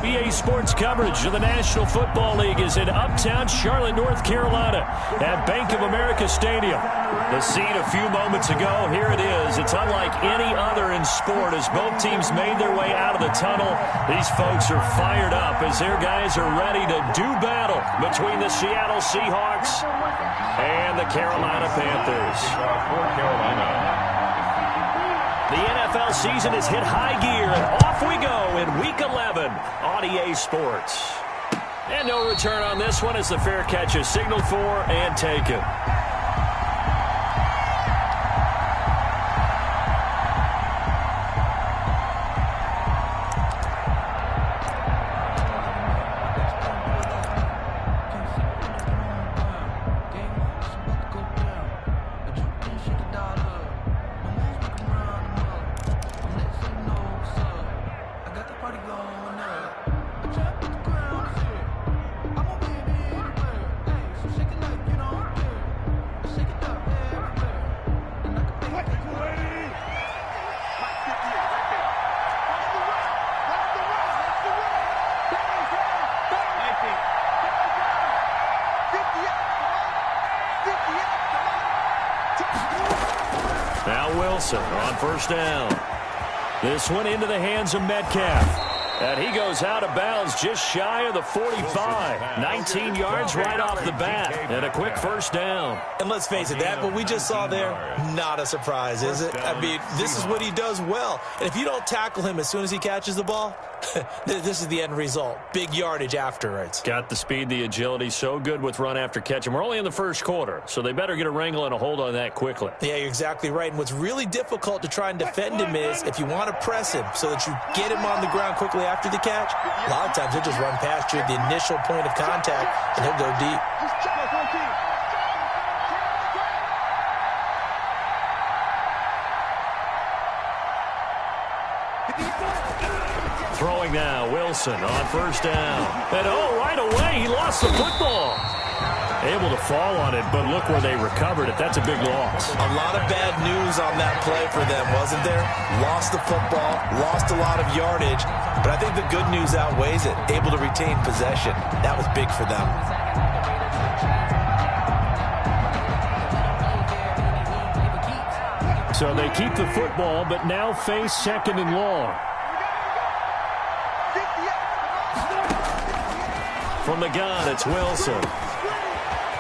EA Sports coverage of the National Football League is in uptown Charlotte, North Carolina at Bank of America Stadium. The scene a few moments ago, here it is. It's unlike any other in sport as both teams made their way out of the tunnel. These folks are fired up as their guys are ready to do battle between the Seattle Seahawks and the Carolina Panthers. The NFL season has hit high gear, and off we go in Week 11 on EA Sports. And no return on this one as the fair catch is signaled for and taken. Now Wilson on first down. This one into the hands of Metcalf. And he goes out of bounds just shy of the 45. 19 yards right off the bat. And a quick first down. And let's face it, that what we just saw there, not a surprise, is it? I mean, this is what he does well. And if you don't tackle him as soon as he catches the ball, this is the end result. Big yardage afterwards. Got the speed, the agility, so good with run after catch. And we're only in the first quarter, so they better get a wrangle and a hold on that quickly. Yeah, you're exactly right. And what's really difficult to try and defend him is if you want to press him so that you get him on the ground quickly after the catch, a lot of times he'll just run past you at the initial point of contact, and he'll go deep. Throwing now, Wilson on first down. And right away, he lost the football. Able to fall on it, but look where they recovered it. That's a big loss. A lot of bad news on that play for them, wasn't there? Lost the football, lost a lot of yardage, but I think the good news outweighs it. Able to retain possession. That was big for them. So they keep the football, but now face second and long. From the gun, it's Wilson.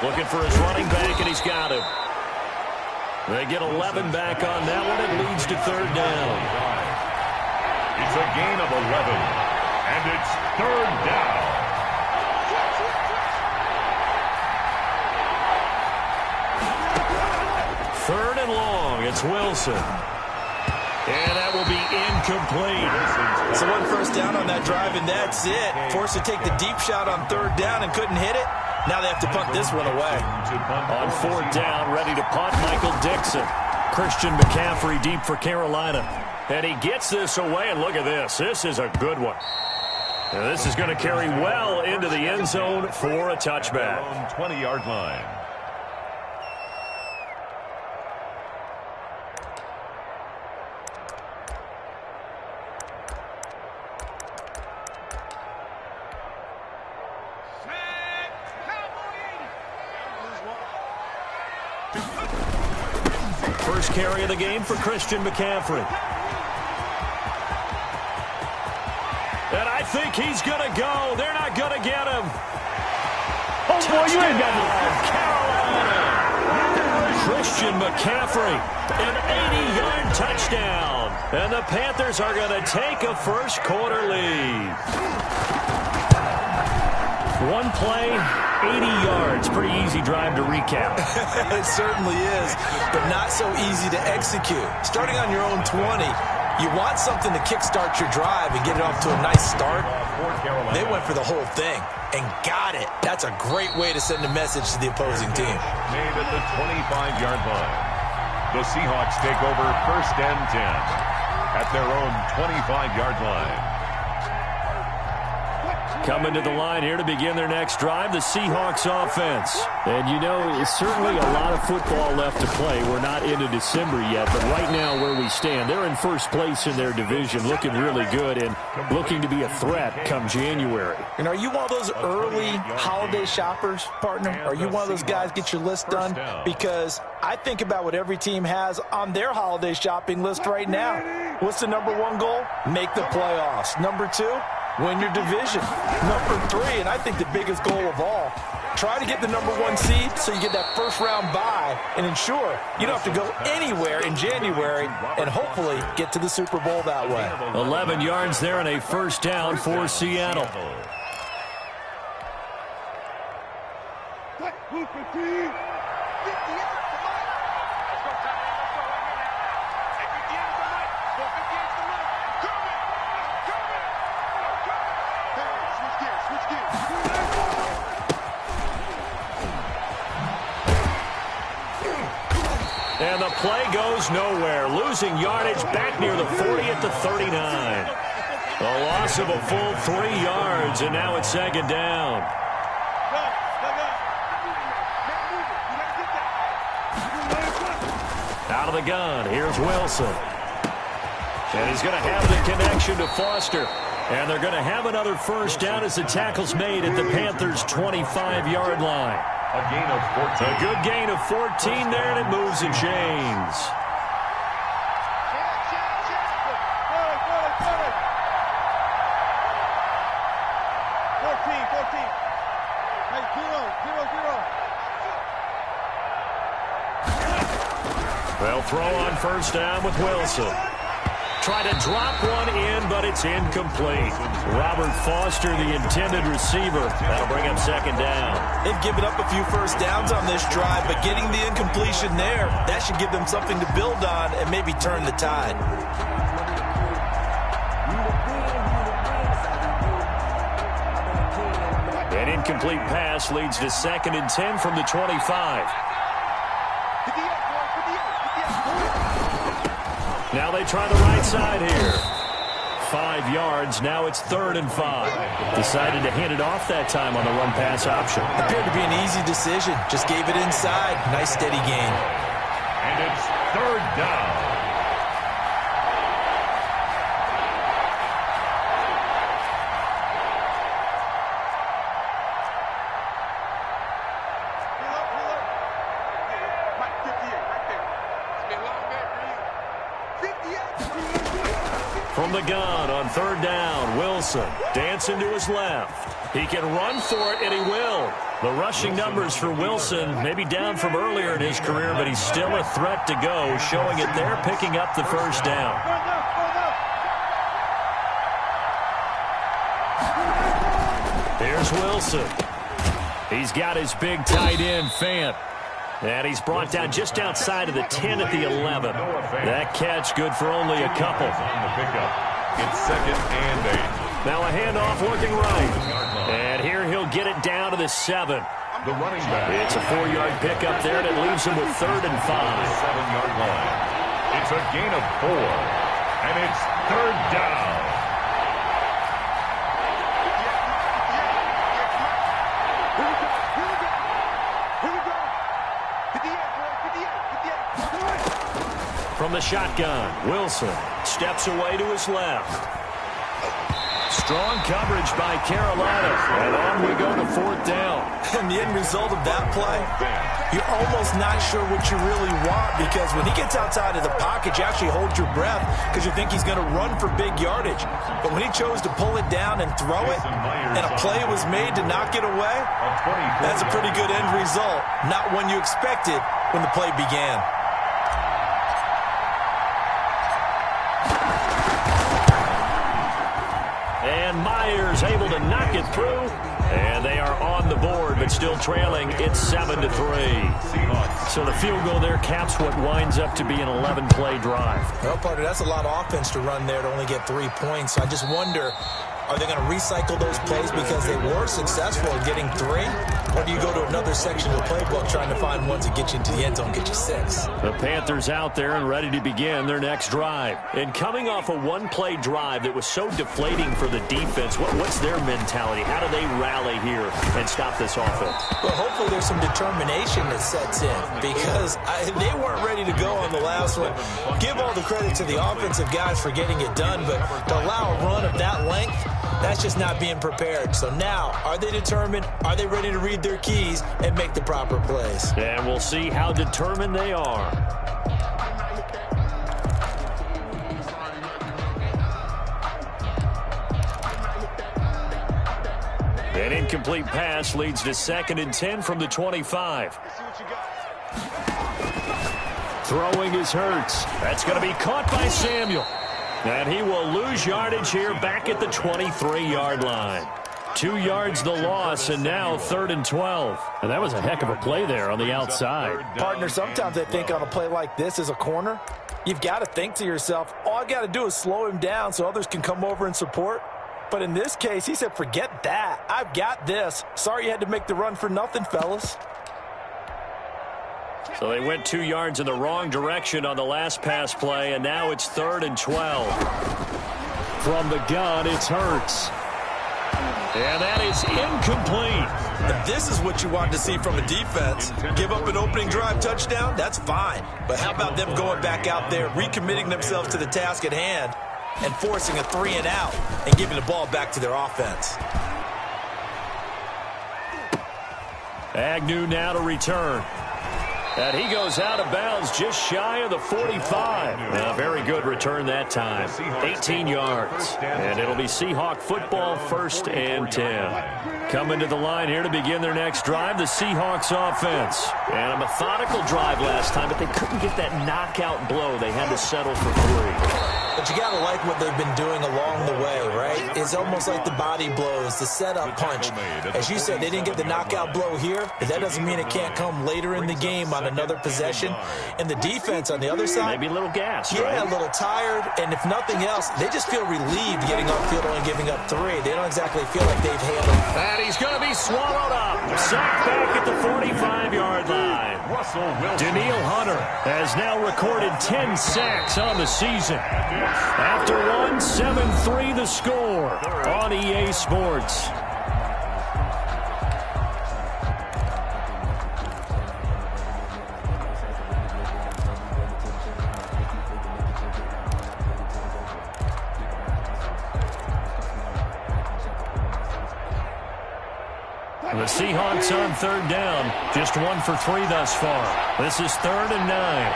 Looking for his running back, and he's got him. They get 11 back on that one. It leads to third down. It's a gain of 11, and it's third down. Third and long, it's Wilson. And that will be incomplete. So one first down on that drive, and that's it. Forced to take the deep shot on third down and couldn't hit it. Now they have to punt this one away. On fourth down, ready to punt, Michael Dixon. Christian McCaffrey deep for Carolina. And he gets this away, and look at this. This is a good one. And this is going to carry well into the end zone for a touchback. 20-yard line. First carry of the game for Christian McCaffrey. And I think he's going to go. They're not going to get him. Oh, boy, you ain't got Carolina. Christian McCaffrey, an 80-yard touchdown. And the Panthers are going to take a first quarter lead. One play, 80 yards. Pretty easy drive to recap. It certainly is, but not so easy to execute. Starting on your own 20, you want something to kickstart your drive and get it off to a nice start. They went for the whole thing and got it. That's a great way to send a message to the opposing team. Made at the 25-yard line. The Seahawks take over first and 10 at their own 25-yard line. Coming to the line here to begin their next drive, the Seahawks offense. And you know, it's certainly a lot of football left to play. We're not into December yet, but right now where we stand, they're in first place in their division, looking really good and looking to be a threat come January. And are you one of those early holiday shoppers, partner? Are you one of those guys get your list done? Because I think about what every team has on their holiday shopping list right now. What's the number one goal? Make the playoffs. Number two, win your division. Number three, and I think the biggest goal of all, try to get the number one seed so you get that first round bye and ensure you don't have to go anywhere in January and hopefully get to the Super Bowl that way. 11 yards there and a first down for Seattle. And the play goes nowhere. Losing yardage back near the 40 at the 39. A loss of a full 3 yards, and now it's second down. Out of the gun, here's Wilson. And he's going to have the connection to Foster. And they're going to have another first down as the tackle's made at the Panthers' 25-yard line. A gain of 14. A good gain of 14 there, and it moves the chains. They'll throw on first down with Wilson. Try to drop one in, but it's incomplete. Robert Foster, the intended receiver. That'll bring up second down. They've given up a few first downs on this drive, but getting the incompletion there, that should give them something to build on and maybe turn the tide. An incomplete pass leads to 2nd and 10 from the 25. Now they try the right side here. 5 yards. Now it's 3rd and 5. Decided to hand it off that time on the run-pass option. Appeared to be an easy decision. Just gave it inside. Nice, steady gain. And it's 3rd down. From the gun on 3rd down, Wilson dancing to his left. He can run for it, and he will. The rushing numbers for Wilson maybe down from earlier in his career, but he's still a threat to go, showing it there, picking up the first down. Here's Wilson. He's got his big tight end, Fant. And he's brought down just outside of the 10 at the 11. That catch good for only a couple. On the pickup. It's 2nd and 8. Now a handoff looking right. And here he'll get it down to the 7. The running back. It's a 4-yard pickup there, and it leaves him with 3rd and 5. 7-yard line. It's a gain of 4. And it's 3rd down. From the shotgun, Wilson steps away to his left. Strong coverage by Carolina. And on we go to 4th down. And the end result of that play, you're almost not sure what you really want, because when he gets outside of the pocket, you actually hold your breath because you think he's going to run for big yardage. But when he chose to pull it down and throw it, and a play was made to knock it away, that's a pretty good end result. Not one you expected when the play began. And Myers able to knock it through. And they are on the board, but still trailing. It's 7-3. So the field goal there caps what winds up to be an 11-play drive. Well, partner, that's a lot of offense to run there to only get 3 points. I just wonder, Are they going to recycle those plays because they were successful in getting 3? Or do you go to another section of the playbook trying to find ones that get you into the end zone, get you 6? The Panthers out there and ready to begin their next drive. And coming off a one-play drive that was so deflating for the defense, what's their mentality? How do they rally here and stop this offense? Well, hopefully there's some determination that sets in because they weren't ready to go on the last one. Give all the credit to the offensive guys for getting it done, but to allow a run of that length, that's just not being prepared. So now, are they determined? Are they ready to read their keys and make the proper plays? And we'll see how determined they are. An incomplete pass leads to 2nd and 10 from the 25. Throwing is Hurts. That's going to be caught by Samuel. And he will lose yardage here back at the 23-yard line. 2 yards the loss, and now 3rd and 12. And that was a heck of a play there on the outside. Partner, sometimes I think on a play like this as a corner, you've got to think to yourself, all I got to do is slow him down so others can come over and support. But in this case, he said, forget that. I've got this. Sorry you had to make the run for nothing, fellas. So they went 2 yards in the wrong direction on the last pass play, and now it's 3rd and 12. From the gun, it's Hurts. And that is incomplete. If this is what you wanted to see from a defense, give up an opening drive touchdown, that's fine. But how about them going back out there, recommitting themselves to the task at hand, and forcing a 3-and-out and giving the ball back to their offense? Agnew now to return. And he goes out of bounds just shy of the 45. A very good return that time. 18 yards. And it'll be Seahawk football, 1st and 10. Coming to the line here to begin their next drive, the Seahawks offense. And a methodical drive last time, but they couldn't get that knockout blow. They had to settle for 3. But you got to like what they've been doing along the way, right? It's almost like the body blows, the setup punch. As you said, they didn't get the knockout blow here, but that doesn't mean it can't come later in the game on another possession. And the defense on the other side, maybe a little gassed, yeah, right? A little tired. And if nothing else, they just feel relieved getting upfield and giving up 3. They don't exactly feel like they've handled. And he's going to be swallowed up. Sacked back at the 45-yard line. Danielle Hunter has now recorded 10 sacks on the season. After one, 7-3 the score on EA Sports. The Seahawks on 3rd down. Just 1 for 3 thus far. This is 3rd and 9.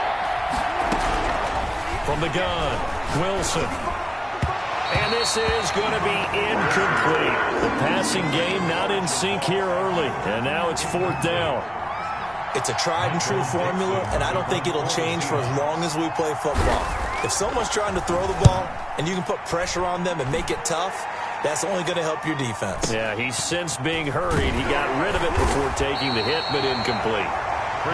From the gun, Wilson. And this is going to be incomplete. The passing game not in sync here early. And now it's 4th down. It's a tried-and-true formula, and I don't think it'll change for as long as we play football. If someone's trying to throw the ball and you can put pressure on them and make it tough, that's only going to help your defense. Yeah, he's since being hurried. He got rid of it before taking the hit, but incomplete.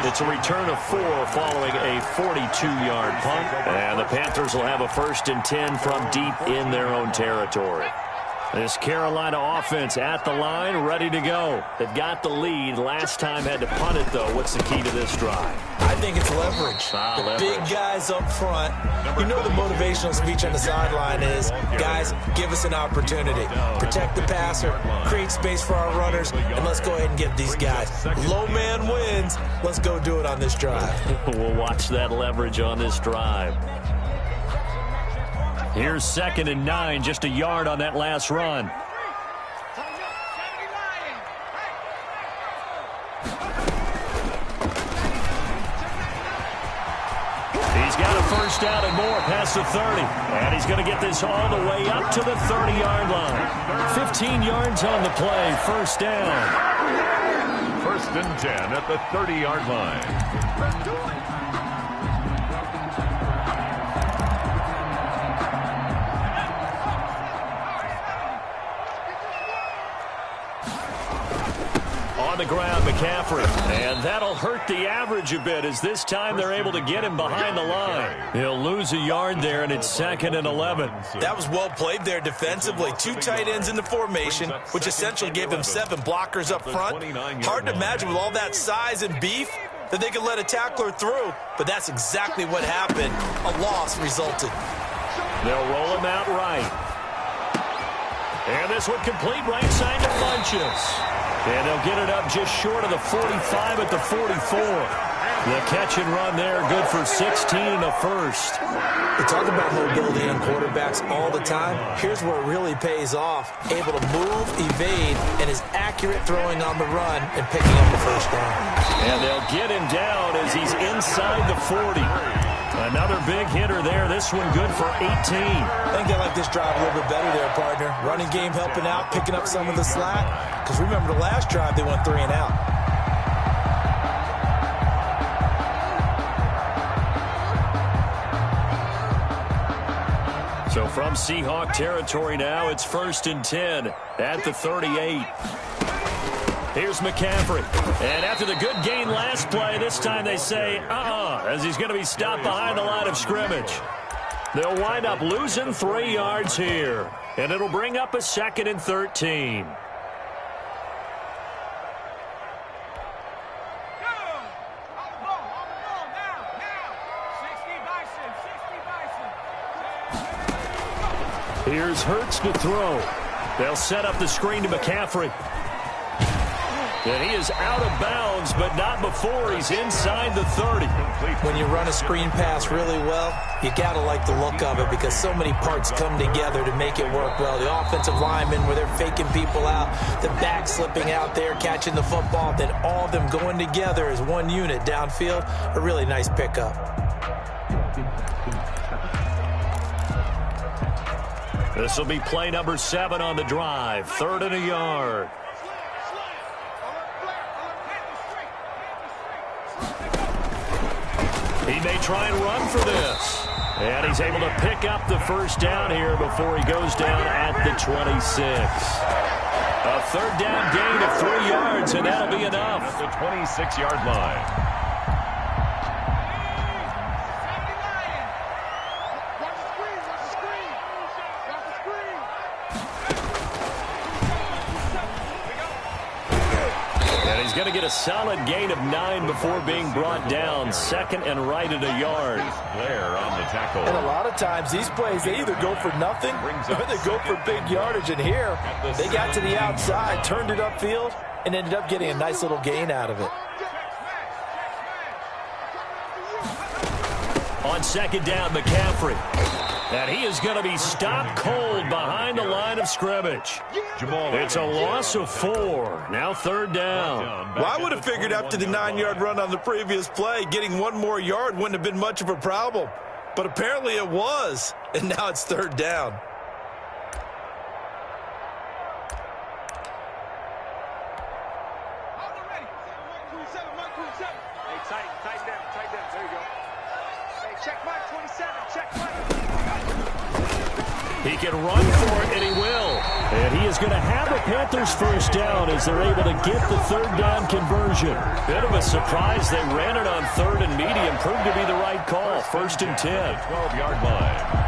It's a return of 4 following a 42-yard punt. And the Panthers will have a 1st and 10 from deep in their own territory. This Carolina offense at the line, ready to go. They've got the lead. Last time had to punt it, though. What's the key to this drive? I think it's leverage. The big guys up front. You know the motivational speech on the sideline is, guys, give us an opportunity. Protect the passer, create space for our runners, and let's go ahead and get these guys. Low man wins. Let's go do it on this drive. We'll watch that leverage on this drive. Here's 2nd and 9, just a yard on that last run. He's got a 1st down and more past the 30. And he's going to get this all the way up to the 30-yard line. 15 yards on the play, 1st down. 1st and 10 at the 30-yard line. the ground, McCaffrey. And that'll hurt the average a bit as this time they're able to get him behind the line. He'll lose a yard there, and it's 2nd and 11. That was well played there defensively. 2 tight ends in the formation, which essentially gave them 7 blockers up front. Hard to imagine with all that size and beef that they could let a tackler through, but that's exactly what happened. A loss resulted. They'll roll him out right. And this one complete right side to Funchess. And they'll get it up just short of the 45 at the 44. The catch and run there, good for 16 and a first. We talk about mobility in quarterbacks all the time. Here's where it really pays off. Able to move, evade, and is accurate throwing on the run and picking up the first down. And they'll get him down as he's inside the 40. Another big hitter there. This one good for 18. I think they like this drive a little bit better there, partner. Running game helping out, picking up some of the slack. Because remember the last drive, they went 3 and out. So from Seahawk territory now, it's 1st and 10 at the 38. Here's McCaffrey. And after the good gain last play, this time they say, as he's going to be stopped behind the line of scrimmage. They'll wind up losing 3 yards here. And it'll bring up a 2nd and 13. Here's Hurts to throw. They'll set up the screen to McCaffrey. And he is out of bounds, but not before he's inside the 30. When you run a screen pass really well, you got to like the look of it because so many parts come together to make it work well. The offensive linemen, where they're faking people out, the back slipping out there, catching the football, then all of them going together as one unit downfield. A really nice pickup. This will be play number 7 on the drive. 3rd and a yard. He may try and run for this. And he's able to pick up the first down here before he goes down at the 26. A 3rd down gain of 3 yards, and that'll be enough. At the 26-yard line. He's going to get a solid gain of 9 before being brought down. 2nd and right at a yard. Blair on the tackle. And a lot of times these plays, they either go for nothing or they go for big yardage. And here, they got to the outside, turned it upfield, and ended up getting a nice little gain out of it. On 2nd down, McCaffrey. And he is going to be stopped cold behind the line of scrimmage. It's a loss of 4. Now 3rd down. Well, I would have figured after the 9-yard run on the previous play, getting 1 more yard wouldn't have been much of a problem. But apparently it was. And now it's 3rd down. He can run for it, and he will. And he is going to have the Panthers first down as they're able to get the 3rd down conversion. Bit of a surprise. They ran it on 3rd and medium. Proved to be the right call. 1st and 10. 12-yard line.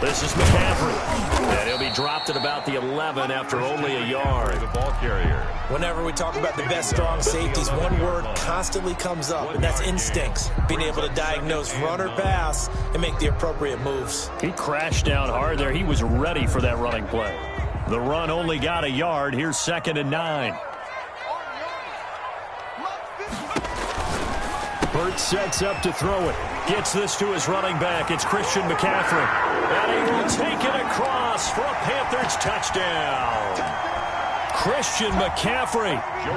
This is McCaffrey. And he'll be dropped at about the 11 after only a yard. The ball carrier. Whenever we talk about the best strong safeties, one word constantly comes up, and that's instincts. Being able to diagnose run or pass and make the appropriate moves. He crashed down hard there. He was ready for that running play. The run only got a yard. Here's 2nd and 9. Burt sets up to throw it. Gets this to his running back. It's Christian McCaffrey. And he will take it across for a Panthers touchdown. Christian McCaffrey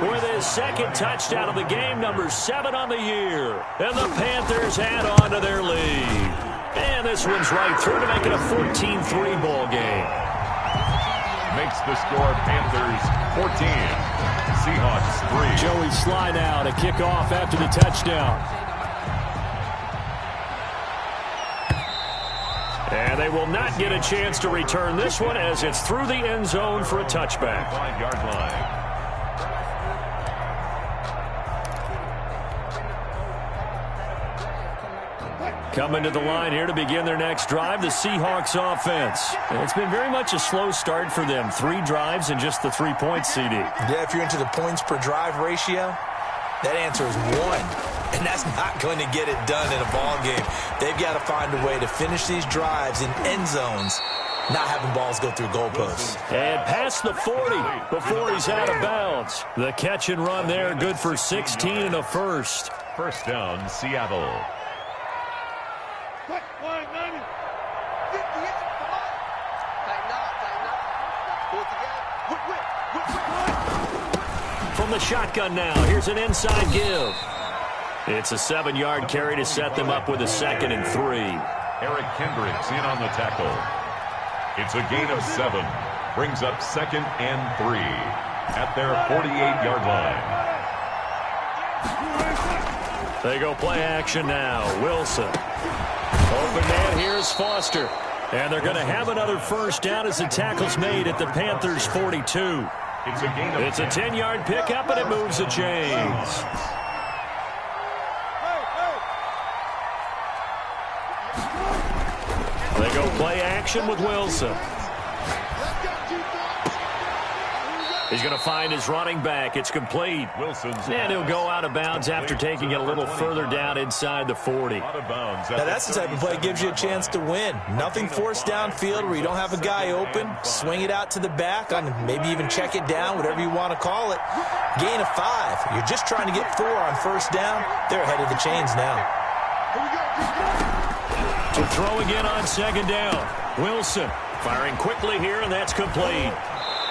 with his 2nd touchdown of the game, number 7 on the year. And the Panthers add on to their lead. And this one's right through to make it a 14-3 ball game. Makes the score Panthers 14. Seahawks 3. Joey Sly now to kick off after the touchdown. And they will not get a chance to return this one as it's through the end zone for a touchback. 5-yard line. Coming to the line here to begin their next drive, the Seahawks offense. And it's been very much a slow start for them. 3 drives and just the 3 points, CD. Yeah, if you're into the points per drive ratio, that answer is 1. And that's not going to get it done in a ball game. They've got to find a way to finish these drives in end zones, not having balls go through goalposts. And past the 40 before he's out of bounds. The catch and run there, good for 16 and a first. First down, Seattle. From the shotgun now, here's an inside give. It's a 7-yard carry to set them up with a 2nd and 3. Eric Kendricks in on the tackle. It's a gain of 7. Brings up 2nd and 3 at their 48-yard line. They go play action now. Wilson. Open man, here's Foster. And they're going to have another first down as the tackle's made at the Panthers' 42. It's a 10-yard pickup, and it moves the chains. They go play action with Wilson. He's going to find his running back. It's complete. And he'll go out of bounds after taking it a little further down inside the 40. Now, that's the type of play that gives you a chance to win. Nothing forced downfield where you don't have a guy open. Swing it out to the back, on maybe even check it down, whatever you want to call it. Gain of 5. You're just trying to get 4 on first down. They're ahead of the chains now. To throw again on 2nd down. Wilson firing quickly here, and that's complete.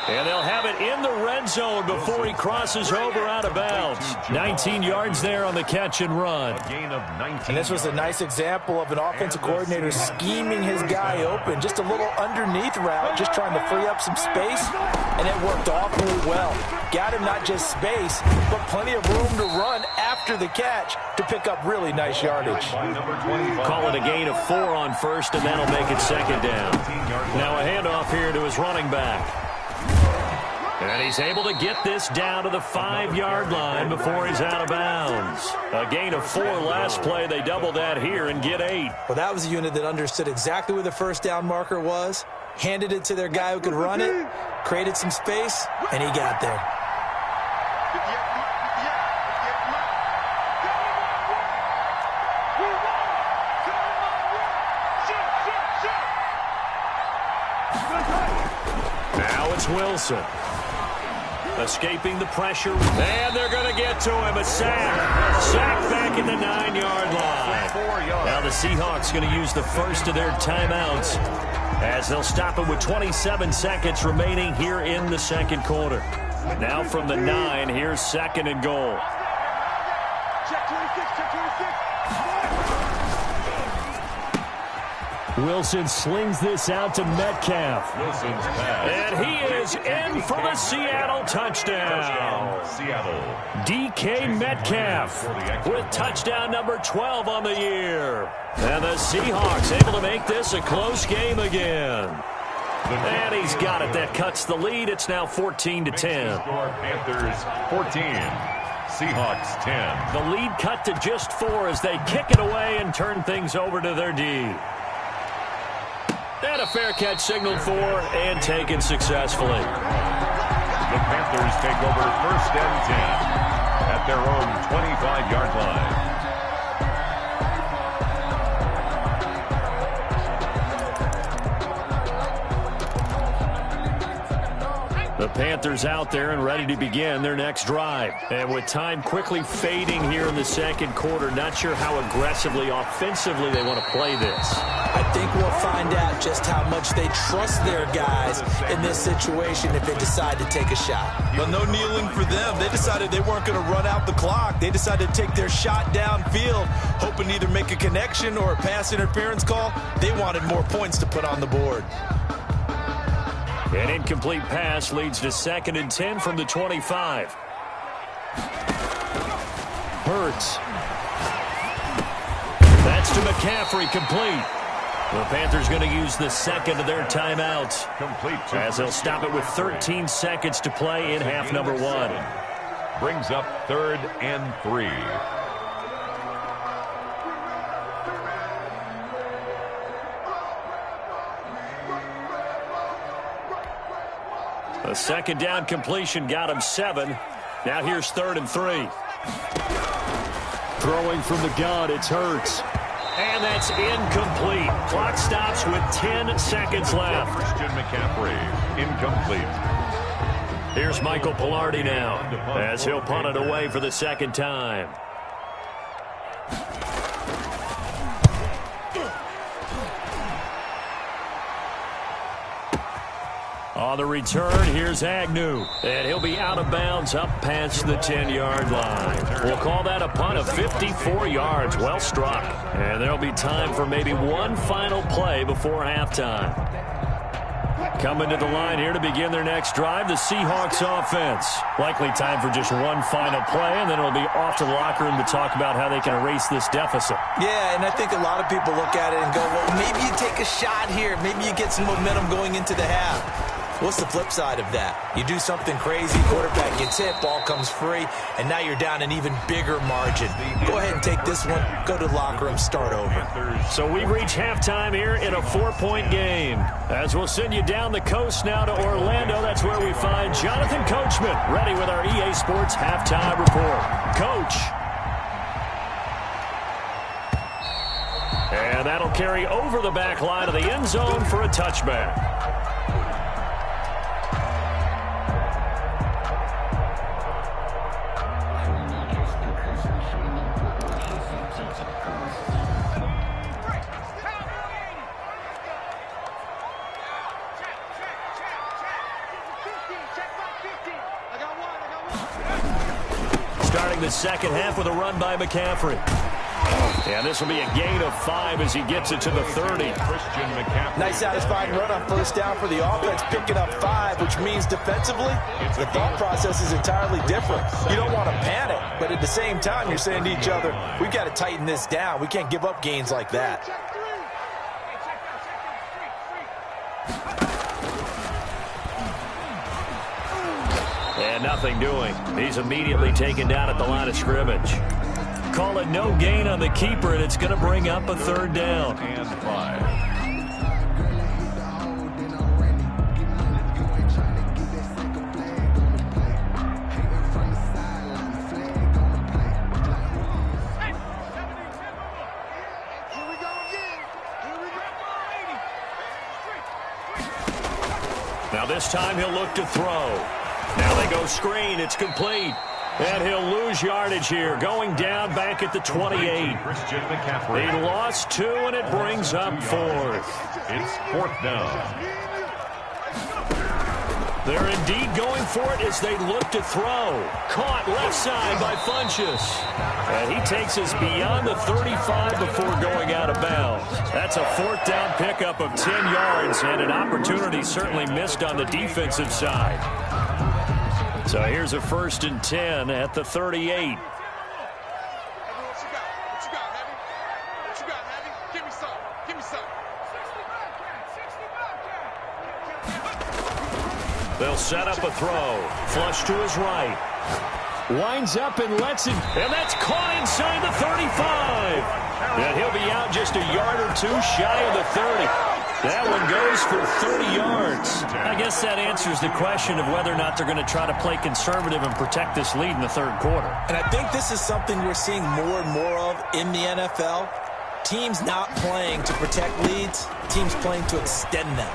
And they'll have it in the red zone before he crosses over out of bounds. 19 yards there on the catch and run. And this was a nice example of an offensive coordinator scheming his guy open. Just a little underneath route, just trying to free up some space, and it worked awfully well. Got him not just space, but plenty of room to run after the catch to pick up really nice yardage. Call it a gain of 4 on first, and that'll make it 2nd down. Now a handoff here to his running back. And he's able to get this down to the 5-yard line before he's out of bounds. A gain of 4 last play. They double that here and get 8. Well, that was a unit that understood exactly where the first down marker was, handed it to their guy who could run it, created some space, and he got there. Now it's Wilson. Escaping the pressure, and they're going to get to him. A sack. Sack back in the 9-yard line. Now the Seahawks going to use the first of their timeouts as they'll stop it with 27 seconds remaining here in the second quarter. Now from the 9, here's 2nd and goal. Check 26, check 26. Wilson slings this out to Metcalf. And he is in for the Seattle touchdown. DK Metcalf with touchdown number 12 on the year. And the Seahawks able to make this a close game again. And he's got it. That cuts the lead. It's now 14-10. Panthers 14. Seahawks 10. The lead cut to just 4 as they kick it away and turn things over to their D. And a fair catch signaled for and taken successfully. The Panthers take over 1st and 10 at their own 25-yard line. The Panthers out there and ready to begin their next drive. And with time quickly fading here in the second quarter, not sure how aggressively, offensively they want to play this. I think we'll find out just how much they trust their guys in this situation if they decide to take a shot. But no kneeling for them. They decided they weren't going to run out the clock. They decided to take their shot downfield, hoping to either make a connection or a pass interference call. They wanted more points to put on the board. An incomplete pass leads to 2nd and 10 from the 25. Hurts. That's to McCaffrey, complete. The Panthers going to use the second of their timeouts Complete as they'll stop it with 13 seconds to play in half number 1. Brings up 3rd and 3. A second down completion got him 7. Now here's 3rd and 3. Throwing from the gun, it's Hurts. And that's incomplete. Clock stops with 10 seconds left. Christian McCaffrey, incomplete. Here's Michael Pilardi now as he'll punt it away for the second time. On the return, here's Agnew. And he'll be out of bounds up past the 10-yard line. We'll call that a punt of 54 yards. Well struck. And there'll be time for maybe one final play before halftime. Coming to the line here to begin their next drive, the Seahawks offense. Likely time for just one final play, and then it'll be off to the locker room to talk about how they can erase this deficit. Yeah, and I think a lot of people look at it and go, well, maybe you take a shot here. Maybe you get some momentum going into the half. What's the flip side of that? You do something crazy, quarterback gets hit, ball comes free, and now you're down an even bigger margin. Go ahead and take this one, go to the locker room, start over. So we've reached halftime here in a 4-point game. As we'll send you down the coast now to Orlando, that's where we find Jonathan Coachman, ready with our EA Sports halftime report. Coach. And that'll carry over the back line of the end zone for a touchback. Starting the second half with a run by McCaffrey. And this will be a gain of 5 as he gets it to the 30. Christian McCaffrey. Nice satisfying run on first down for the offense, picking up 5, which means defensively, the thought process is entirely different. You don't want to panic, but at the same time, you're saying to each other, we've got to tighten this down. We can't give up gains like that. And nothing doing. He's immediately taken down at the line of scrimmage. Call it no gain on the keeper, and it's going to bring up a 3rd down. And 5. Now this time he'll look to throw. Now they go screen. It's complete. And he'll lose yardage here, going down back at the 28. Christian McCaffrey. He lost 2, and it brings up 4th. It's 4th down. They're indeed going for it as they look to throw. Caught left side by Funchess. And he takes us beyond the 35 before going out of bounds. That's a 4th down pickup of 10 yards, and an opportunity certainly missed on the defensive side. So here's a 1st and 10 at the 38. They'll set up a throw. Flush to his right. Winds up and lets it. And that's caught inside the 35. And he'll be out just a yard or 2 shy of the 30. That one goes for 30 yards. I guess that answers the question of whether or not they're going to try to play conservative and protect this lead in the 3rd quarter. And I think this is something we're seeing more and more of in the NFL. Teams not playing to protect leads, teams playing to extend them.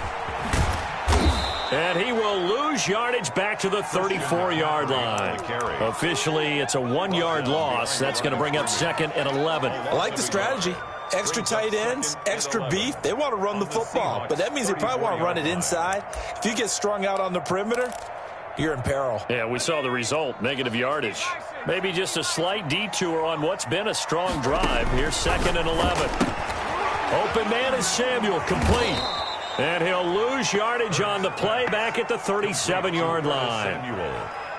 And he will lose yardage back to the 34-yard line. Officially, it's a 1-yard loss. That's going to bring up 2nd and 11. I like the strategy. Extra tight ends, extra beef. They want to run the football, but that means they probably want to run it inside. If you get strung out on the perimeter, you're in peril. Yeah, we saw the result, negative yardage. Maybe just a slight detour on what's been a strong drive. Here's 2nd and 11. Open man is Samuel, complete. And he'll lose yardage on the play back at the 37-yard line.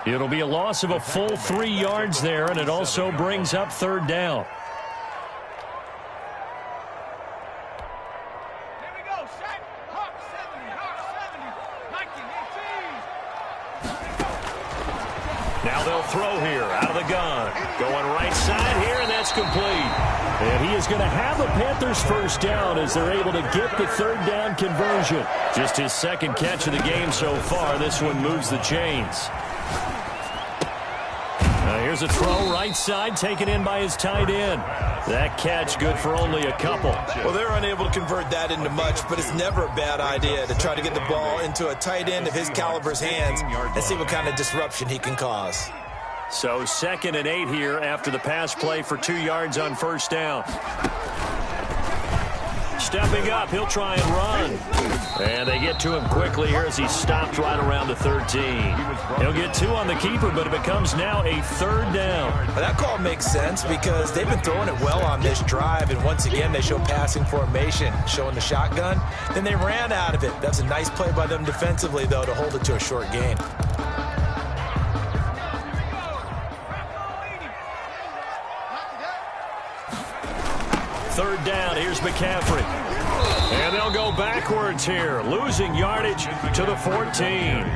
It'll be a loss of a full 3 yards there, and it also brings up 3rd down. Now they'll throw here out of the gun. Going right side here, and that's complete. And he is going to have the Panthers first down as they're able to get the third down conversion. Just his second catch of the game so far. This one moves the chains. Here's a throw right side, taken in by his tight end. That catch good for only a couple. Well, they're unable to convert that into much, but it's never a bad idea to try to get the ball into a tight end of his caliber's hands and see what kind of disruption he can cause. So 2nd and 8 here after the pass play for 2 yards on first down. Stepping up, he'll try and run. And they get to him quickly here as he stopped right around the 13. He'll get 2 on the keeper, but it becomes now a third down. Well, that call makes sense because they've been throwing it well on this drive, and once again they show passing formation, showing the shotgun. Then they ran out of it. That's a nice play by them defensively, though, to hold it to a short gain. Third down, here's McCaffrey. And they'll go backwards here, losing yardage to the 14.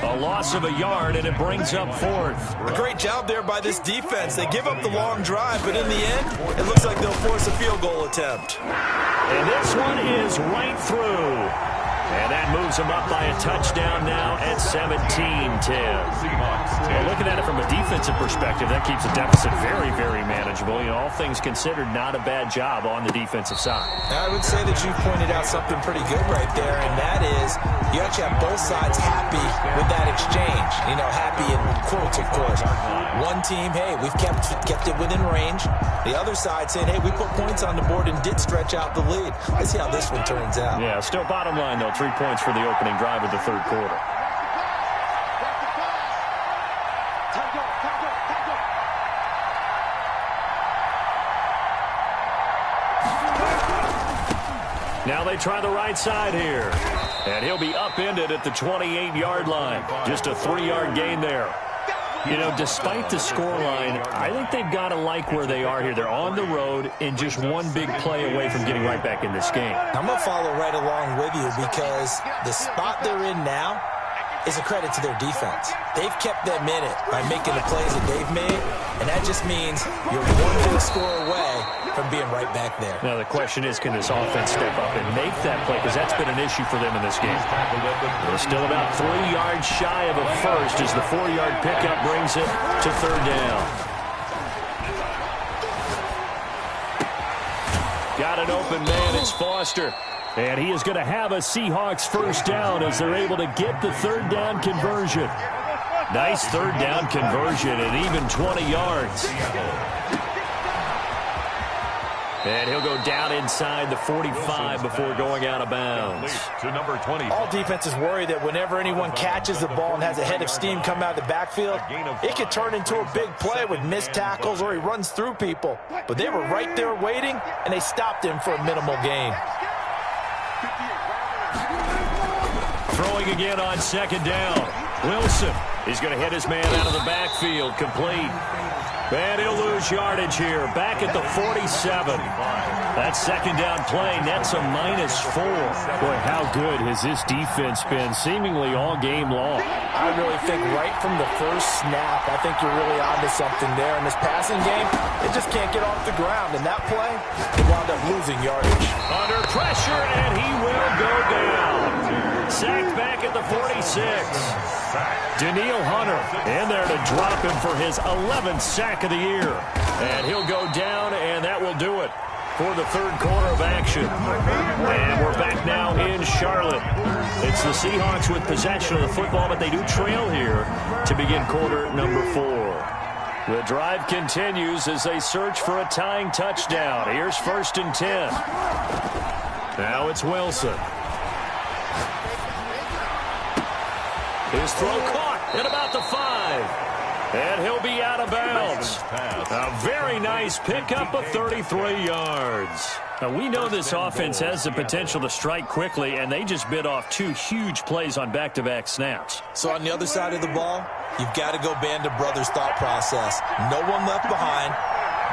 A loss of a yard, and it brings up 4th. A great job there by this defense. They give up the long drive, but in the end, it looks like they'll force a field goal attempt. And this one is right through. And that moves them up by a touchdown now at 17-10. Well, looking at it from a defensive perspective, that keeps the deficit very, very manageable. You know, all things considered, not a bad job on the defensive side. I would say that you pointed out something pretty good right there, and that is you actually have both sides happy with that exchange. You know, happy in quotes, of course. One team, hey, we've kept it within range. The other side saying, hey, we put points on the board and did stretch out the lead. Let's see how this one turns out. Yeah, still bottom line, though. 3 points for the opening drive of the third quarter. Now they try the right side here. And he'll be upended at the 28-yard line. Just a 3-yard gain there. You know, despite the scoreline, I think they've got to like where they are here. They're on the road and just one big play away from getting right back in this game. I'm going to follow right along with you because the spot they're in now is a credit to their defense. They've kept them in it by making the plays that they've made, and that just means you're one big score away from being right back there. Now, the question is, can this offense step up and make that play? Because that's been an issue for them in this game. They're still about 3 yards shy of a first as the 4-yard pickup brings it to third down. Got an open man. It's Foster. And he is going to have a Seahawks first down as they're able to get the third down conversion. Nice third down conversion at even 20 yards. And he'll go down inside the 45 before going out of bounds. To number 20. All defenses worry that whenever anyone catches the ball and has a head of steam come out of the backfield, it could turn into a big play with missed tackles or he runs through people. But they were right there waiting, and they stopped him for a minimal gain. Throwing again on second down. Wilson is going to hit his man out of the backfield. Complete. And he'll lose yardage here. Back at the 47. That second down play nets a -4. Boy, how good has this defense been seemingly all game long? I really think right from the first snap, I think you're really onto something there. In this passing game, it just can't get off the ground. And that play, they wound up losing yardage. Under pressure, and he will go down. Sacked back at the 46. Daniil Hunter in there to drop him for his 11th sack of the year. And he'll go down, and that will do it for the third quarter of action. And we're back now in Charlotte. It's the Seahawks with possession of the football, but they do trail here to begin quarter number 4. The drive continues as they search for a tying touchdown. Here's 1st and 10. Now it's Wilson. His throw caught at about the 5. And he'll be out of bounds. A very nice pickup of 33 yards. Now, we know this offense has the potential to strike quickly, and they just bit off 2 huge plays on back-to-back snaps. So on the other side of the ball, you've got to go band of brothers thought process. No one left behind,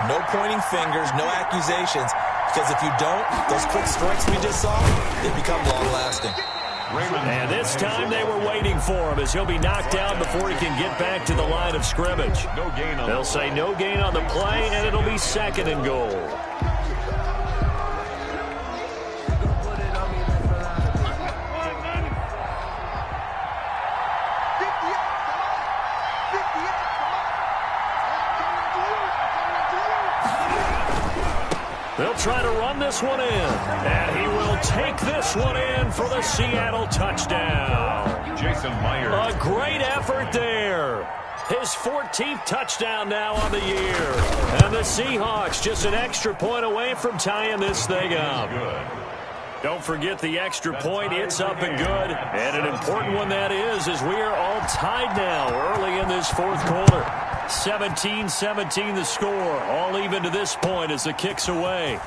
no pointing fingers, no accusations. Because if you don't, those quick strikes we just saw, they become long-lasting. And this time they were waiting for him as he'll be knocked down before he can get back to the line of scrimmage. They'll say no gain on the play, and it'll be 2nd and goal. They'll try to run this one in, and he will take this one in for the Seattle touchdown. Jason Myers. A great effort there. His 14th touchdown now on the year. And the Seahawks just an extra point away from tying this thing up. Don't forget the extra point. It's up and good. And an important one that is, as we are all tied now early in this 4th quarter. 17-17 the score. All even to this point as the kick's away.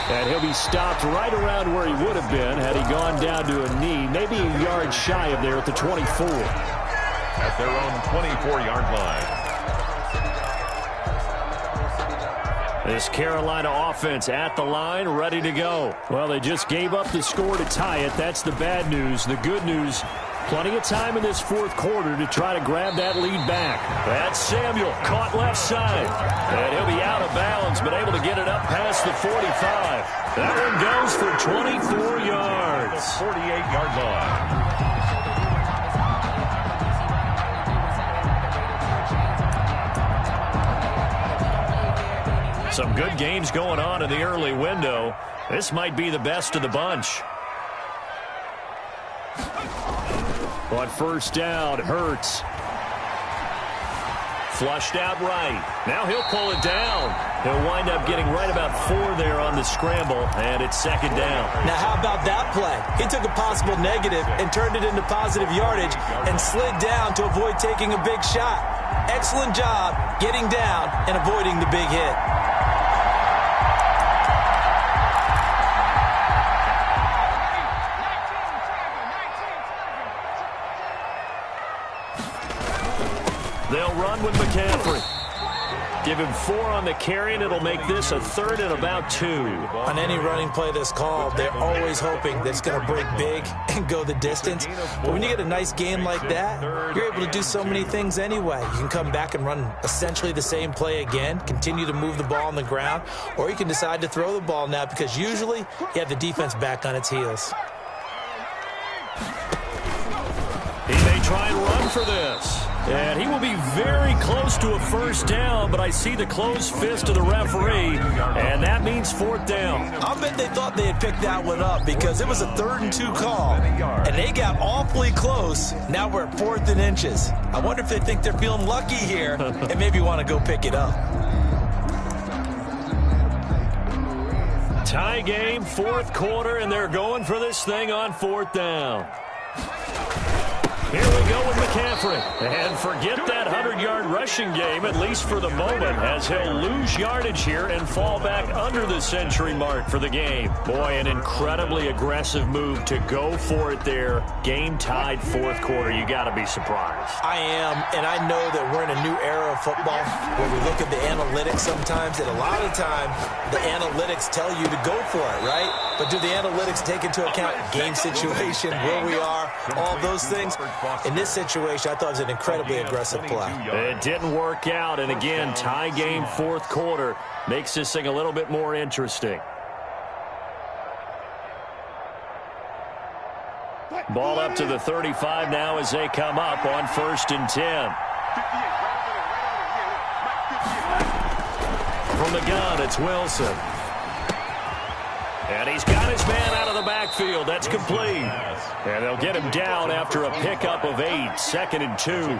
And he'll be stopped right around where he would have been had he gone down to a knee. Maybe a yard shy of there at the 24. At their own 24-yard line. This Carolina offense at the line, ready to go. Well, they just gave up the score to tie it. That's the bad news. The good news, plenty of time in this 4th quarter to try to grab that lead back. That's Samuel, caught left side. And he'll be out of bounds, but able to get it up past the 45. That one goes for 24 yards. The 48-yard line. Some good games going on in the early window. This might be the best of the bunch. On 1st down, Hurts. Flushed out right. Now he'll pull it down. He'll wind up getting right about 4 there on the scramble, and it's 2nd down. Now how about that play? He took a possible negative and turned it into positive yardage and slid down to avoid taking a big shot. Excellent job getting down and avoiding the big hit. They'll run with McCaffrey. Give him 4 on the carry, and it'll make this a 3rd and about 2. On any running play that's called, they're always hoping that it's going to break big and go the distance. But when you get a nice game like that, you're able to do so many things anyway. You can come back and run essentially the same play again, continue to move the ball on the ground, or you can decide to throw the ball now because usually you have the defense back on its heels. He may try and run for this. And he will be very close to a 1st down, but I see the closed fist of the referee, and that means 4th down. I'll bet they thought they had picked that one up because it was a 3rd and 2 call, and they got awfully close. Now we're at 4th and inches. I wonder if they think they're feeling lucky here and maybe want to go pick it up. Tie game, 4th quarter, and they're going for this thing on 4th down. Here we go with McCaffrey. And forget that 100-yard rushing game, at least for the moment, as he'll lose yardage here and fall back under the century mark for the game. Boy, an incredibly aggressive move to go for it there. Game tied 4th quarter. You got to be surprised. I am, and I know that we're in a new era of football where we look at the analytics sometimes, and a lot of time the analytics tell you to go for it, right? But do the analytics take into account game situation, where we are, all those things? In this situation, I thought it was an incredibly aggressive play. It didn't work out, and again, tie game 4th quarter makes this thing a little bit more interesting. Ball up to the 35 now as they come up on 1st and 10. From the gun, it's Wilson. And he's got his man out of the backfield. That's complete. And they'll get him down after a pickup of 8. 2nd and 2.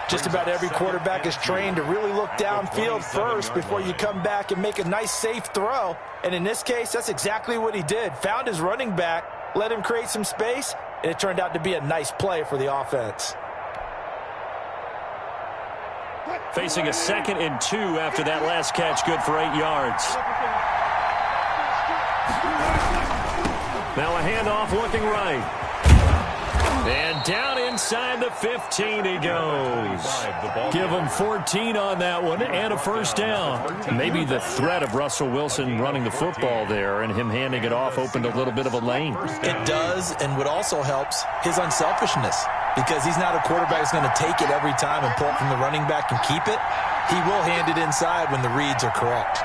Just about every quarterback is trained to really look downfield first before you come back and make a nice, safe throw. And in this case, that's exactly what he did. Found his running back, let him create some space, and it turned out to be a nice play for the offense. Facing a 2nd and 2 after that last catch, good for 8 yards. Now a handoff looking right. And down inside the 15 he goes. Give him 14 on that one and a first down. Maybe the threat of Russell Wilson running the football there and him handing it off opened a little bit of a lane. It does, and what also helps, his unselfishness. Because he's not a quarterback who's going to take it every time and pull it from the running back and keep it. He will hand it inside when the reads are correct.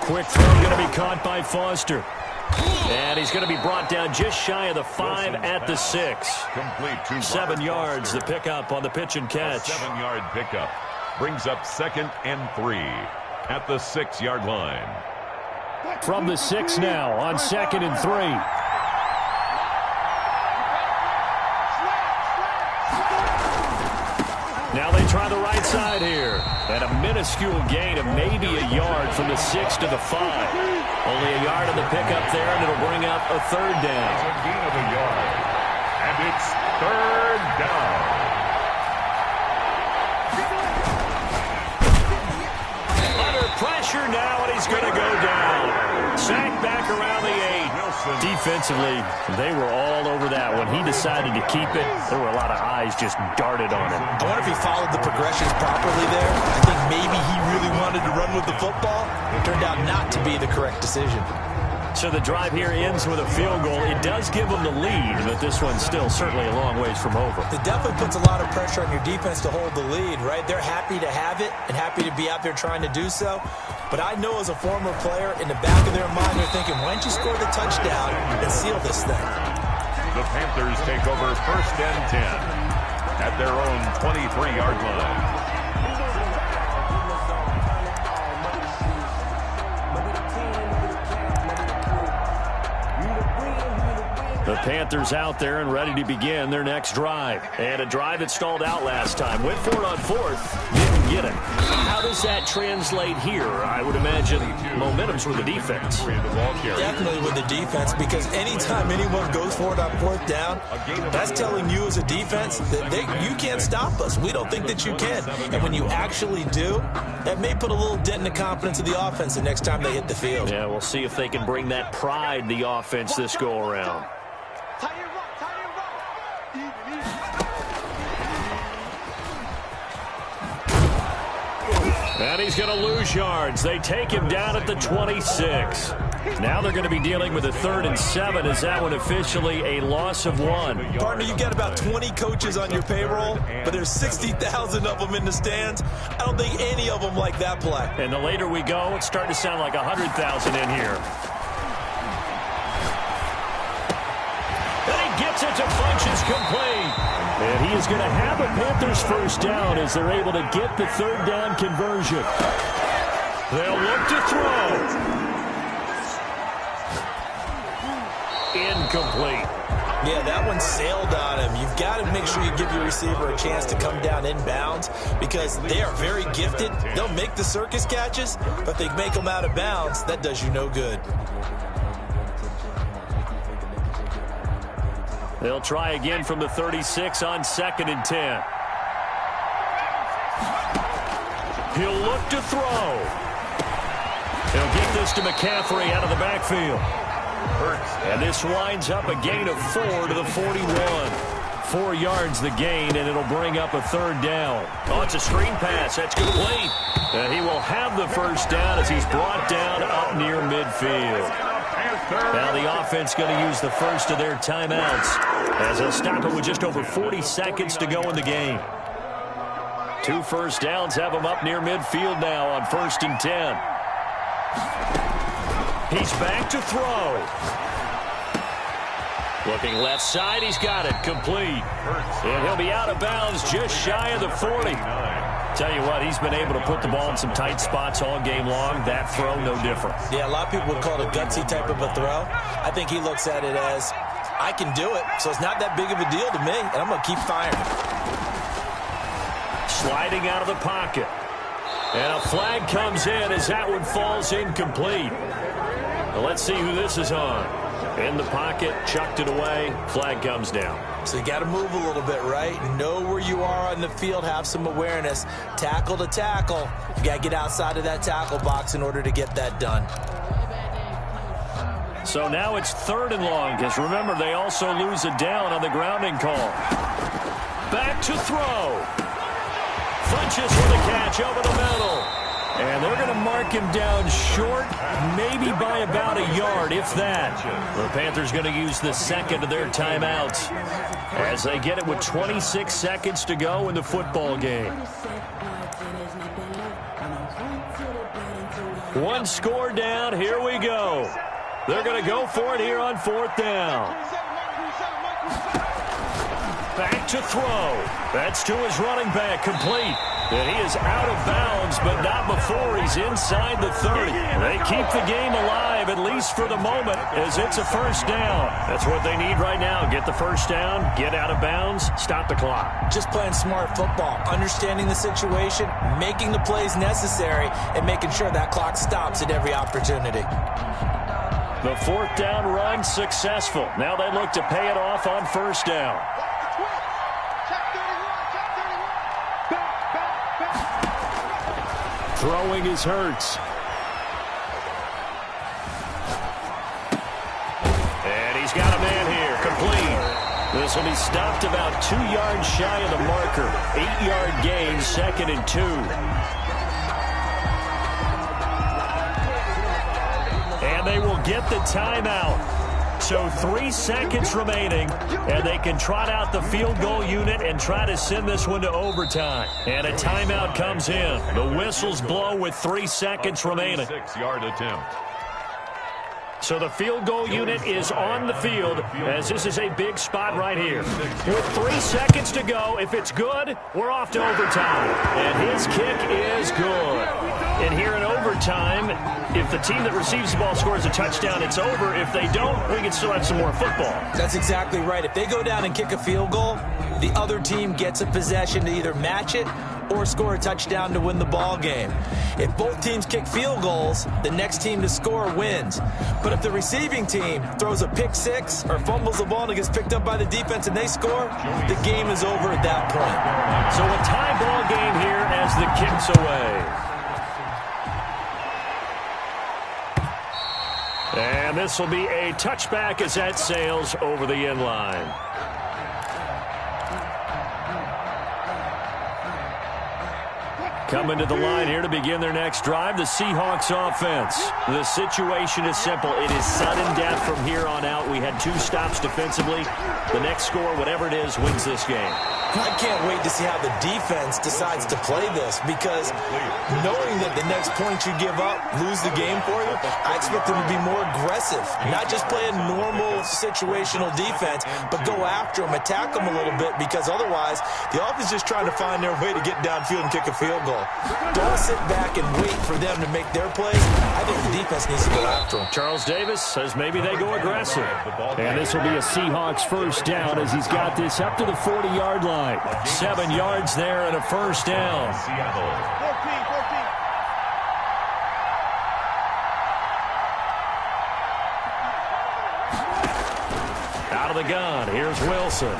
Quick throw going to be caught by Foster. And he's going to be brought down just shy of the 5 at the 6. Complete 7 yards, the pickup on the pitch and catch. 7-yard pickup brings up 2nd and 3 at the 6-yard line. From the 6 now on 2nd and 3. Now they try the right side here. And a minuscule gain of maybe a yard from the 6 to the 5. Only a yard on the pickup there, and it'll bring up a 3rd down. It's a gain of a yard. And it's 3rd down. Under pressure now, and he's going to go down. Sacked back around the 8. Defensively, they were all over that. When he decided to keep it, there were a lot of eyes just darted on him. I wonder if he followed the progressions properly there. I think maybe he really wanted to run with the football. It turned out not to be the correct decision. So the drive here ends with a field goal. It does give them the lead, but this one's still certainly a long ways from over. It definitely puts a lot of pressure on your defense to hold the lead, right? They're happy to have it and happy to be out there trying to do so. But I know as a former player, in the back of their mind, they're thinking, why don't you score the touchdown and seal this thing? The Panthers take over 1st and 10 at their own 23-yard line. The Panthers out there and ready to begin their next drive. And a drive that stalled out last time. Went for it on 4th. Didn't get it. How does that translate here? I would imagine momentum's with the defense. Definitely with the defense, because anytime anyone goes for it on 4th down, that's telling you as a defense that you can't stop us. We don't think that you can. And when you actually do, that may put a little dent in the confidence of the offense the next time they hit the field. Yeah, we'll see if they can bring that pride to the offense this go-around. And he's going to lose yards. They take him down at the 26. Now they're going to be dealing with a 3rd and 7. Is that one officially a loss of 1? Partner, you got about 20 coaches on your payroll, but there's 60,000 of them in the stands. I don't think any of them like that play. And the later we go, it's starting to sound like 100,000 in here. And he gets it to Funches complete. And he is going to have a Panthers first down as they're able to get the 3rd down conversion. They'll look to throw. Incomplete. Yeah, that one sailed on him. You've got to make sure you give your receiver a chance to come down inbounds because they are very gifted. They'll make the circus catches, but if they make them out of bounds, that does you no good. They'll try again from the 36 on 2nd and 10. He'll look to throw. He'll get this to McCaffrey out of the backfield. And this winds up a gain of 4 to the 41. 4 yards the gain, and it'll bring up a 3rd down. Oh, it's a screen pass. That's complete. And he will have the first down as he's brought down up near midfield. Now the offense going to use the first of their timeouts as they'll stop it with just over 40 seconds to go in the game. 2 first downs have him up near midfield now on 1st and 10. He's back to throw. Looking left side, he's got it complete. And he'll be out of bounds just shy of the 40. Tell you what, he's been able to put the ball in some tight spots all game long. That throw, no different. Yeah, a lot of people would call it a gutsy type of a throw. I think he looks at it as, I can do it, so it's not that big of a deal to me, and I'm going to keep firing. Sliding out of the pocket. And a flag comes in as that one falls incomplete. Well, let's see who this is on. In the pocket, chucked it away, flag comes down. So you got to move a little bit, right? Know where you are on the field, have some awareness. Tackle to tackle. You got to get outside of that tackle box in order to get that done. So now it's 3rd and long, because remember, they also lose a down on the grounding call. Back to throw. Funches for the catch over the middle. And they're going to mark him down short, maybe by about a yard, if that. The Panthers going to use the second of their timeouts as they get it with 26 seconds to go in the football game. One score down. Here we go. They're going to go for it here on 4th down. Back to throw. That's to his running back, complete. And he is out of bounds, but not before he's inside the 30. They keep the game alive, at least for the moment, as it's a 1st down. That's what they need right now. Get the 1st down, get out of bounds, stop the clock. Just playing smart football, understanding the situation, making the plays necessary, and making sure that clock stops at every opportunity. The 4th down run successful. Now they look to pay it off on 1st down. Throwing is Hurts. And he's got a man here, complete. This will be stopped about 2 yards shy of the marker. 8-yard gain, 2nd and 2. And they will get the timeout. So 3 seconds remaining, and they can trot out the field goal unit and try to send this one to overtime. And a timeout comes in. The whistles blow with 3 seconds remaining. 6-yard attempt. So the field goal unit is on the field, as this is a big spot right here. With 3 seconds to go, if it's good, we're off to overtime. And his kick is good. And here in overtime, if the team that receives the ball scores a touchdown, it's over. If they don't, we can still have some more football. That's exactly right. If they go down and kick a field goal, the other team gets a possession to either match it or score a touchdown to win the ball game. If both teams kick field goals, the next team to score wins. But if the receiving team throws a pick six or fumbles the ball and it gets picked up by the defense and they score, the game is over at that point. So a tie ball game here as the kick's away. And this will be a touchback as that sails over the end line. Coming to the line here to begin their next drive, the Seahawks offense. The situation is simple. It is sudden death from here on out. We had 2 stops defensively. The next score, whatever it is, wins this game. I can't wait to see how the defense decides to play this, because knowing that the next point you give up, lose the game for you, I expect them to be more aggressive. Not just play a normal situational defense, but go after them, attack them a little bit, because otherwise the offense is just trying to find their way to get downfield and kick a field goal. Don't sit back and wait for them to make their plays. I think the defense needs to go after them. Charles Davis says maybe they go aggressive. And this will be a Seahawks first down as he's got this up to the 40-yard line. 7 yards there and a first down. 14. Out of the gun, here's Wilson.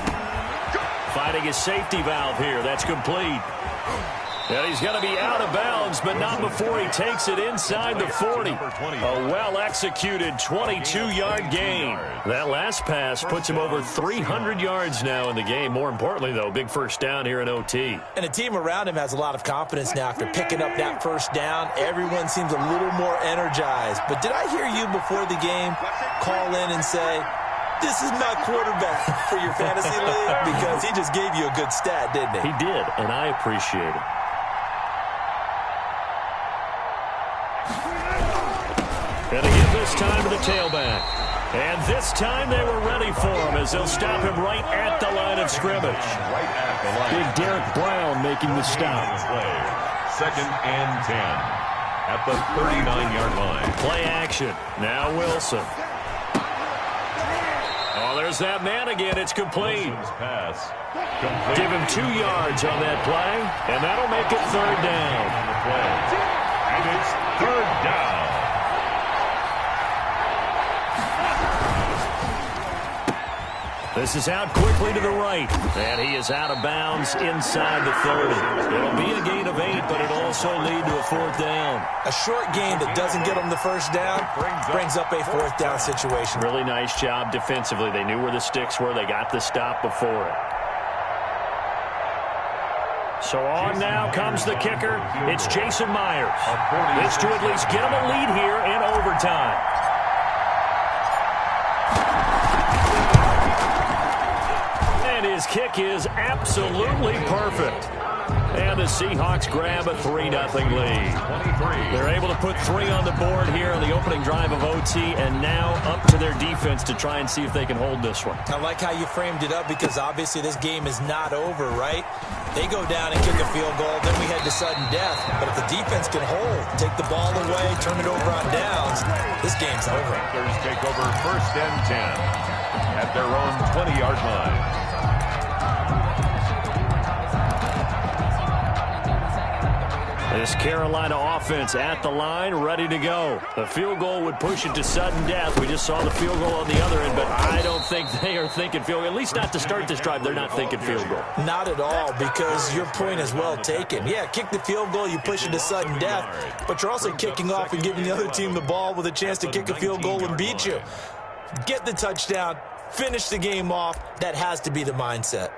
Fighting his safety valve here. That's complete. And he's going to be out of bounds, but not before he takes it inside the 40. A well-executed 22-yard gain. That last pass puts him over 300 yards now in the game. More importantly, though, big first down here in OT. And the team around him has a lot of confidence now after picking up that first down. Everyone seems a little more energized. But did I hear you before the game call in and say, this is my quarterback for your fantasy league? Because he just gave you a good stat, didn't he? He did, and I appreciate it. And again this time to the tailback. And this time they were ready for him as they'll stop him right at the line of scrimmage. Big Derek Brown making the stop. 2nd and 10 at the 39-yard line. Play action. Now Wilson. Oh, there's that man again. It's complete. Pass. Give him 2 yards on that play, and that'll make it 3rd down. And it's 3rd down. This is out quickly to the right. And he is out of bounds inside the 30. It'll be a gain of 8, but it'll also lead to a 4th down. A short gain that doesn't get them the first down brings up a 4th down situation. Really nice job defensively. They knew where the sticks were. They got the stop before it. So on now comes the kicker. It's Jason Myers. This to at least get him a lead here in overtime. His kick is absolutely perfect. And the Seahawks grab a 3-0 lead. They're able to put 3 on the board here on the opening drive of OT, and now up to their defense to try and see if they can hold this one. I like how you framed it up because obviously this game is not over, right? They go down and kick a field goal, then we head to sudden death. But if the defense can hold, take the ball away, turn it over on downs, this game's over. Panthers take over 1st and 10 at their own 20-yard line. This Carolina offense at the line, ready to go. The field goal would push it to sudden death. We just saw the field goal on the other end, but I don't think they are thinking field goal. At least not to start this drive. They're not thinking field goal. Not at all, because your point is well taken. Yeah, kick the field goal, you push it to sudden death, but you're also kicking off and giving the other team the ball with a chance to kick a field goal and beat you. Get the touchdown, finish the game off. That has to be the mindset.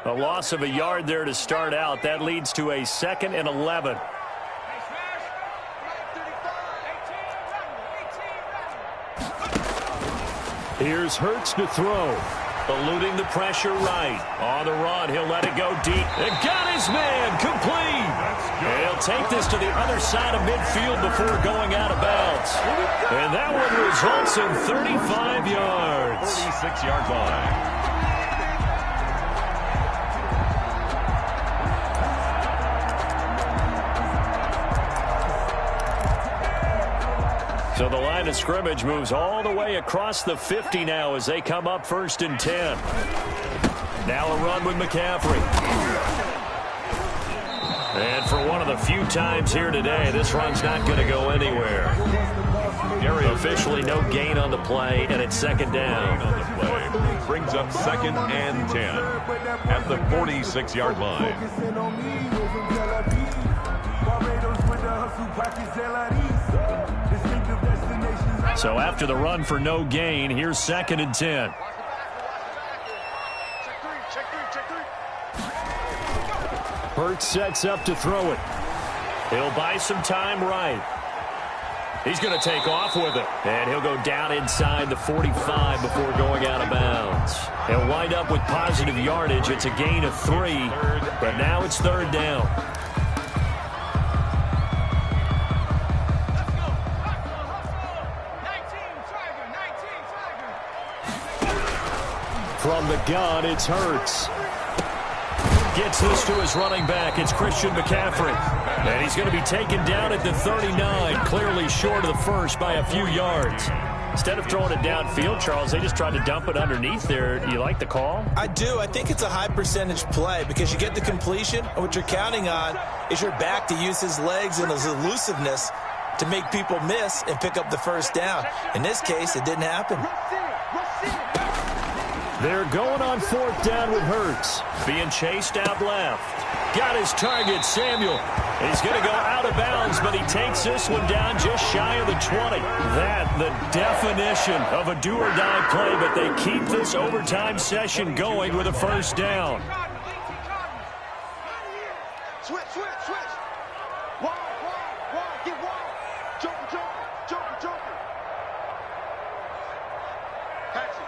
A loss of a yard there to start out. That leads to a 2nd and 11. Here's Hurts to throw. Eluding the pressure right. On the run, he'll let it go deep. And got his man complete. And he'll take this to the other side of midfield before going out of bounds. And that one results in 35 yards. 46-yard line. So the line of scrimmage moves all the way across the 50 now as they come up 1st and 10. Now a run with McCaffrey. And for one of the few times here today, this run's not going to go anywhere. Officially no gain on the play, and it's 2nd down. On the play brings up 2nd and 10 at the 46-yard line. So after the run for no gain, here's 2nd and 10. Hurts sets up to throw it. He'll buy some time right. He's going to take off with it. And he'll go down inside the 45 before going out of bounds. He'll wind up with positive yardage. It's a gain of 3, but now it's 3rd down. From the gun, it's Hurts. Gets this to his running back. It's Christian McCaffrey. And he's going to be taken down at the 39, clearly short of the first by a few yards. Instead of throwing it downfield, Charles, they just tried to dump it underneath there. Do you like the call? I do. I think it's a high percentage play because you get the completion, and what you're counting on is your back to use his legs and his elusiveness to make people miss and pick up the 1st down. In this case, it didn't happen. They're going on 4th down with Hurts. Being chased out left. Got his target, Samuel. He's going to go out of bounds, but he takes this one down just shy of the 20. That, the definition of a do-or-die play, but they keep this overtime session going with a 1st down. Switch. Wide. Get wide. Joker. Patsy.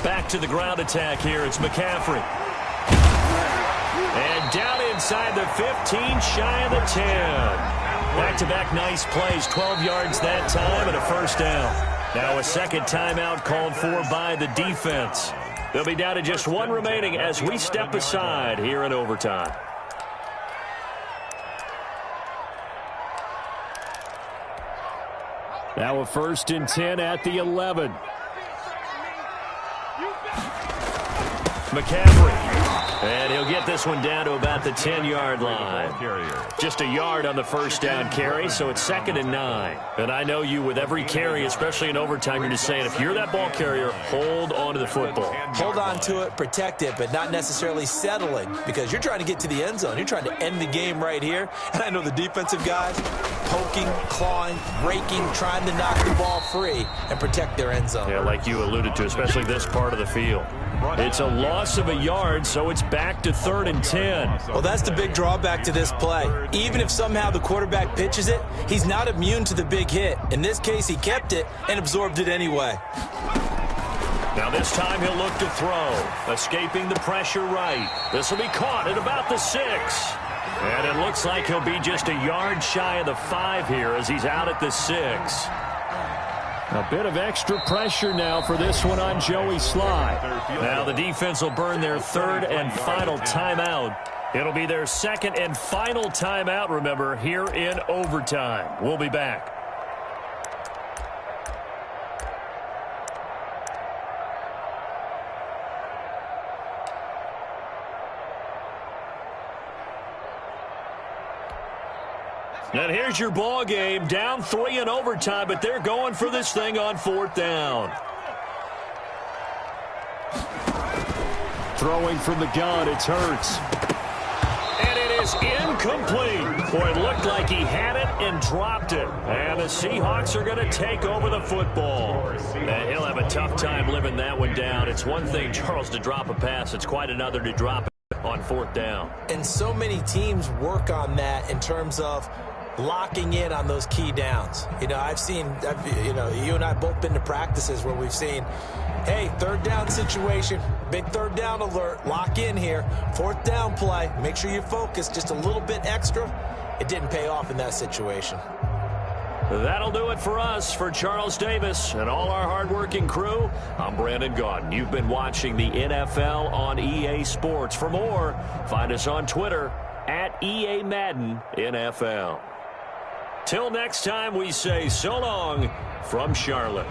Back to the ground attack here. It's McCaffrey. And down inside the 15, shy of the 10. Back-to-back nice plays, 12 yards that time and a 1st down. Now a 2nd timeout called for by the defense. They'll be down to just 1 remaining as we step aside here in overtime. Now a 1st and 10 at the 11. McCaffrey. And he'll get this one down to about the 10-yard line. Just a yard on the first down carry, so it's 2nd and 9. And I know you, with every carry, especially in overtime, you're just saying, if you're that ball carrier, hold on to the football. Hold on to it, protect it, but not necessarily settling, because you're trying to get to the end zone. You're trying to end the game right here. And I know the defensive guys poking, clawing, raking, trying to knock the ball free and protect their end zone. Yeah, like you alluded to, especially this part of the field. It's a loss of a yard, so it's back to 3rd and 10. Well, that's the big drawback to this play. Even if somehow the quarterback pitches it, he's not immune to the big hit. In this case, he kept it and absorbed it anyway. Now this time he'll look to throw. Escaping the pressure right. This will be caught at about the 6. And it looks like he'll be just a yard shy of the 5 here as he's out at the 6. A bit of extra pressure now for this one on Joey Sly. Now the defense will burn their 3rd and final timeout. It'll be their 2nd and final timeout, remember, here in overtime. We'll be back. And here's your ball game, down 3 in overtime, but they're going for this thing on 4th down. Throwing from the gun, it's Hurts. And it is incomplete. Boy, it looked like he had it and dropped it. And the Seahawks are going to take over the football. And he'll have a tough time living that one down. It's one thing, Charles, to drop a pass. It's quite another to drop it on 4th down. And so many teams work on that in terms of locking in on those key downs. You know, you and I both been to practices where we've seen, hey, 3rd down situation, big 3rd down alert, lock in here, 4th down play, make sure you focus just a little bit extra. It didn't pay off in that situation. That'll do it for us. For Charles Davis and all our hardworking crew, I'm Brandon Gaudin. You've been watching the NFL on EA Sports. For more, find us on Twitter at EA Madden NFL. Till next time, we say so long from Charlotte.